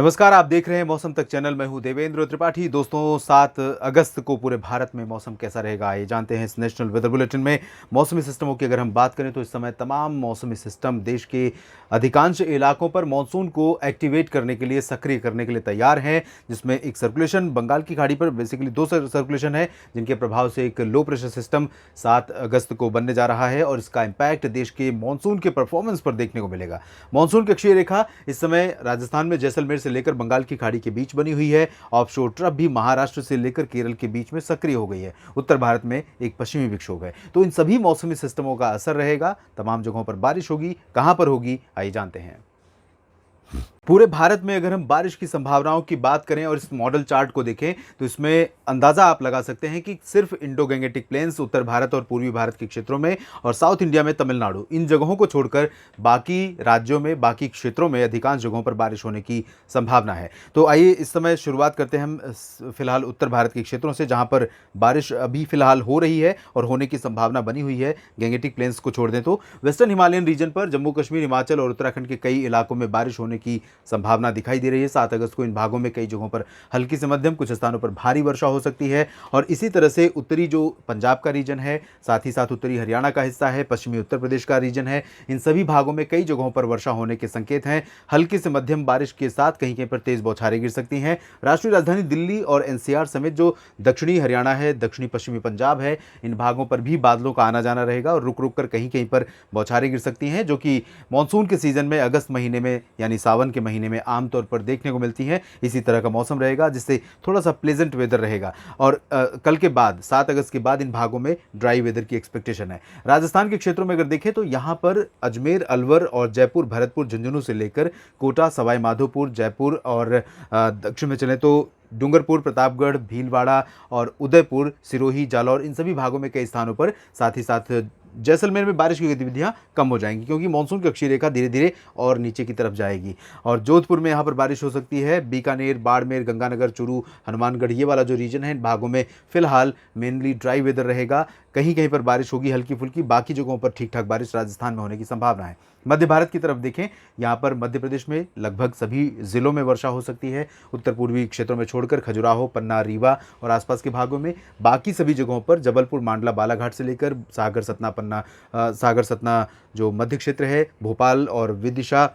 नमस्कार, आप देख रहे हैं मौसम तक चैनल। मैं हूं देवेंद्र त्रिपाठी। दोस्तों, 7 अगस्त को पूरे भारत में मौसम कैसा रहेगा आइए जानते हैं इस नेशनल वेदर बुलेटिन में। मौसमी सिस्टमों की अगर हम बात करें तो इस समय तमाम मौसमी सिस्टम देश के अधिकांश इलाकों पर मानसून को एक्टिवेट करने के लिए, सक्रिय करने के लिए तैयार हैं। जिसमें एक सर्कुलेशन बंगाल की खाड़ी पर, बेसिकली दो सर्कुलेशन है जिनके प्रभाव से एक लो प्रेशर सिस्टम 7 अगस्त को बनने जा रहा है और इसका इम्पैक्ट देश के मानसून के परफॉर्मेंस पर देखने को मिलेगा। मानसून की अक्षीय रेखा इस समय राजस्थान में जैसलमेर से लेकर बंगाल की खाड़ी के बीच बनी हुई है। ऑफशोर ट्रफ भी महाराष्ट्र से लेकर केरल के बीच में सक्रिय हो गई है। उत्तर भारत में एक पश्चिमी विक्षोभ है। तो इन सभी मौसमी सिस्टमों का असर रहेगा। तमाम जगहों पर बारिश होगी। कहां पर होगी आइए जानते हैं। पूरे भारत में अगर हम बारिश की संभावनाओं की बात करें और इस मॉडल चार्ट को देखें तो इसमें अंदाजा आप लगा सकते हैं कि सिर्फ इंडो गैंगेटिक प्लेन्स, उत्तर भारत और पूर्वी भारत के क्षेत्रों में और साउथ इंडिया में तमिलनाडु, इन जगहों को छोड़कर बाकी राज्यों में, बाकी क्षेत्रों में अधिकांश जगहों पर बारिश होने की संभावना है। तो आइए इस समय शुरुआत करते हैं हम फिलहाल उत्तर भारत के क्षेत्रों से, जहां पर बारिश अभी फिलहाल हो रही है और होने की संभावना बनी हुई है। गैंगेटिक प्लेन्स को छोड़ दें तो वेस्टर्न हिमालयन रीजन पर जम्मू कश्मीर, हिमाचल और उत्तराखंड के कई इलाकों में बारिश होने की संभावना दिखाई दे रही है। 7 अगस्त को इन भागों में कई जगहों पर हल्की से मध्यम, कुछ स्थानों पर भारी वर्षा हो सकती है। और इसी तरह से उत्तरी जो पंजाब का रीजन है, साथ ही साथ उत्तरी हरियाणा का हिस्सा है, पश्चिमी उत्तर प्रदेश का रीजन है, इन सभी भागों में कई जगहों पर वर्षा होने के संकेत हैं। हल्की से मध्यम बारिश के साथ कहीं कहीं पर तेज बौछारें गिर सकती हैं। राष्ट्रीय राजधानी दिल्ली और एनसीआर समेत जो दक्षिणी हरियाणा है, दक्षिणी पश्चिमी पंजाब है, इन भागों पर भी बादलों का आना जाना रहेगा और रुक रुक कर कहीं कहीं पर बौछारें गिर सकती हैं, जो कि मानसून के सीजन में अगस्त महीने में यानी सावन के महीने में आमतौर पर देखने को मिलती हैं। इसी तरह का मौसम रहेगा जिससे थोड़ा सा प्लेजेंट वेदर रहेगा। और कल के बाद 7 अगस्त के बाद इन भागों में ड्राई वेदर की एक्सपेक्टेशन है। राजस्थान के क्षेत्रों में अगर देखें तो यहाँ पर अजमेर, अलवर और जयपुर, भरतपुर, झुंझुनू से लेकर कोटा, सवाई माधोपुर, जयपुर और दक्षिण में चले तो डूंगरपुर, प्रतापगढ़, भीलवाड़ा और उदयपुर, सिरोही, जालौर, इन सभी भागों में कई स्थानों पर, साथ ही साथ जैसलमेर में बारिश की गतिविधियां कम हो जाएंगी क्योंकि मानसून की अक्षीय रेखा धीरे धीरे और नीचे की तरफ जाएगी। और जोधपुर में यहाँ पर बारिश हो सकती है। बीकानेर, बाड़मेर, गंगानगर, चूरू, हनुमानगढ़, ये वाला जो रीजन है, इन भागों में फिलहाल मेनली ड्राई वेदर रहेगा। कहीं कहीं पर बारिश होगी हल्की फुल्की, बाकी जगहों पर ठीक ठाक बारिश राजस्थान में होने की संभावना है। मध्य भारत की तरफ देखें, यहाँ पर मध्य प्रदेश में लगभग सभी जिलों में वर्षा हो सकती है। उत्तर पूर्वी क्षेत्रों में छोड़कर खजुराहो, पन्ना, रीवा और आसपास के भागों में, बाकी सभी जगहों पर जबलपुर, मांडला, बालाघाट से लेकर सागर, सतना, सागर, सतना जो मध्य क्षेत्र है, भोपाल और विदिशा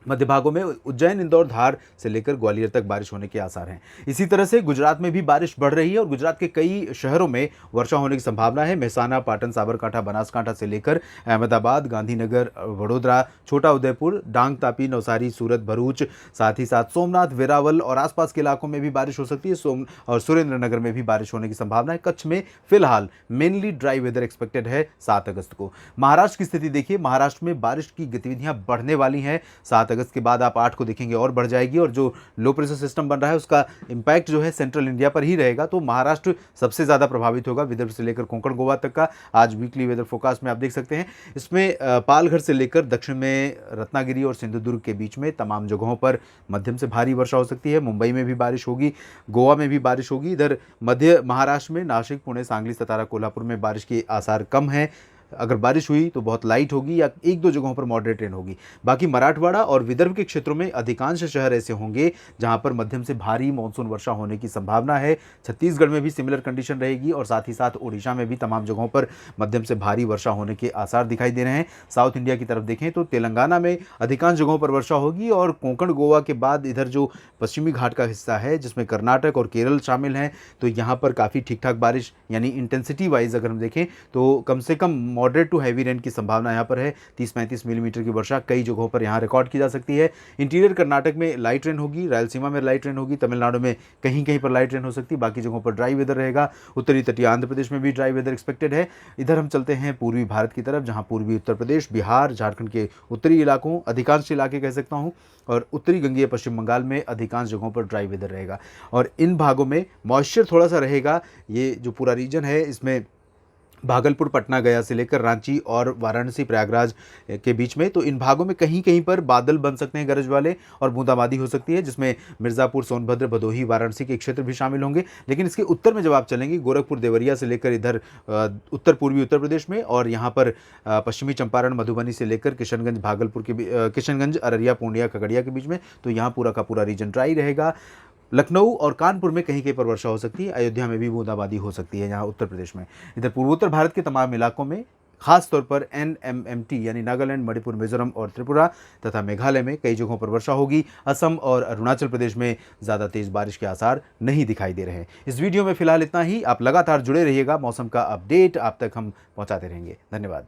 मध्य भागों में, उज्जैन, इंदौर, धार से लेकर ग्वालियर तक बारिश होने के आसार हैं। इसी तरह से गुजरात में भी बारिश बढ़ रही है और गुजरात के कई शहरों में वर्षा होने की संभावना है। मेहसाना, पाटन, साबरकांठा, बनासकांठा से लेकर अहमदाबाद, गांधीनगर, वडोदरा, छोटा उदेपुर, डांग, तापी, नवसारी, सूरत, भरूच, साथ ही साथ सोमनाथ, वेरावल और आसपास के इलाकों में भी बारिश हो सकती है। और सुरेंद्रनगर में भी बारिश होने की संभावना है। कच्छ में फिलहाल मेनली ड्राई वेदर एक्सपेक्टेड है 7 अगस्त को। महाराष्ट्र की स्थिति देखिए, महाराष्ट्र में बारिश की गतिविधियां बढ़ने वाली हैं। 7 अगस्त के बाद आप 8 को देखेंगे और बढ़ जाएगी और जो लो प्रेशर सिस्टम बन रहा है उसका इंपैक्ट जो है सेंट्रल इंडिया पर ही रहेगा। तो महाराष्ट्र सबसे ज़्यादा प्रभावित होगा, विदर्भ से लेकर कोंकण, गोवा तक का। आज वीकली वेदर फोरकास्ट में आप देख सकते हैं, इसमें पालघर से लेकर दक्षिण में रत्नागिरी और सिंधुदुर्ग के बीच में तमाम जगहों पर मध्यम से भारी वर्षा हो सकती है। मुंबई में भी बारिश होगी, गोवा में भी बारिश होगी। इधर मध्य महाराष्ट्र में नासिक, पुणे, सांगली, सतारा, कोल्हापुर में बारिश के आसार कम हैं। अगर बारिश हुई तो बहुत लाइट होगी या एक दो जगहों पर मॉडरेट रेन होगी। बाकी मराठवाड़ा और विदर्भ के क्षेत्रों में अधिकांश शहर ऐसे होंगे जहां पर मध्यम से भारी मानसून वर्षा होने की संभावना है। छत्तीसगढ़ में भी सिमिलर कंडीशन रहेगी और साथ ही साथ ओडिशा में भी तमाम जगहों पर मध्यम से भारी वर्षा होने के आसार दिखाई दे रहे हैं। साउथ इंडिया की तरफ देखें तो तेलंगाना में अधिकांश जगहों पर वर्षा होगी और कोंकण, गोवा के बाद इधर जो पश्चिमी घाट का हिस्सा है जिसमें कर्नाटक और केरल शामिल हैं, तो यहाँ पर काफ़ी ठीक ठाक बारिश, यानी इंटेंसिटी वाइज अगर हम देखें तो कम से कम मॉडरेट टू हैवी रेन की संभावना यहाँ पर है। 30-35 मिलीमीटर की वर्षा कई जगहों पर यहाँ रिकॉर्ड की जा सकती है। इंटीरियर कर्नाटक में लाइट रेन होगी, रायलसीमा में लाइट रेन होगी, तमिलनाडु में कहीं कहीं पर लाइट रेन हो सकती है, बाकी जगहों पर ड्राई वेदर रहेगा। उत्तरी तटीय आंध्र प्रदेश में भी ड्राई वेदर एक्सपेक्टेड है। इधर हम चलते हैं पूर्वी भारत की तरफ, जहाँ पूर्वी उत्तर प्रदेश, बिहार, झारखंड के उत्तरी इलाकों, अधिकांश इलाके कह सकता हूँ, और उत्तरी गंगीय पश्चिम बंगाल में अधिकांश जगहों पर ड्राई वेदर रहेगा। और इन भागों में मॉइस्चर थोड़ा सा रहेगा। ये जो पूरा रीजन है इसमें भागलपुर, पटना, गया से लेकर रांची और वाराणसी, प्रयागराज के बीच में। तो इन भागों में कहीं-कहीं पर बादल बन सकते हैं गरज वाले और बूंदाबांदी हो सकती है, जिसमें मिर्ज़ापुर, सोनभद्र, भदोही, वाराणसी के क्षेत्र भी शामिल होंगे। लेकिन इसके उत्तर में जब आप चलेंगे, गोरखपुर, देवरिया से लेकर इधर उत्तर पूर्वी उत्तर प्रदेश में, और यहाँ पर पश्चिमी चंपारण, मधुबनी से लेकर किशनगंज, भागलपुर के किशनगंज, अररिया, पूर्णिया, खगड़िया के बीच में, तो यहाँ पूरा का पूरा रीजन ड्राई रहेगा। लखनऊ और कानपुर में कहीं-कहीं पर वर्षा हो सकती है, अयोध्या में भी बूंदाबांदी हो सकती है यहाँ उत्तर प्रदेश में। इधर पूर्वोत्तर भारत के तमाम इलाकों में, खास तौर पर NMMT यानी नागालैंड, मणिपुर, मिजोरम और त्रिपुरा तथा मेघालय में कई जगहों पर वर्षा होगी। असम और अरुणाचल प्रदेश में ज़्यादा तेज़ बारिश के आसार नहीं दिखाई दे रहे हैं। इस वीडियो में फिलहाल इतना ही। आप लगातार जुड़े रहिएगा, मौसम का अपडेट आप तक हम पहुँचाते रहेंगे। धन्यवाद।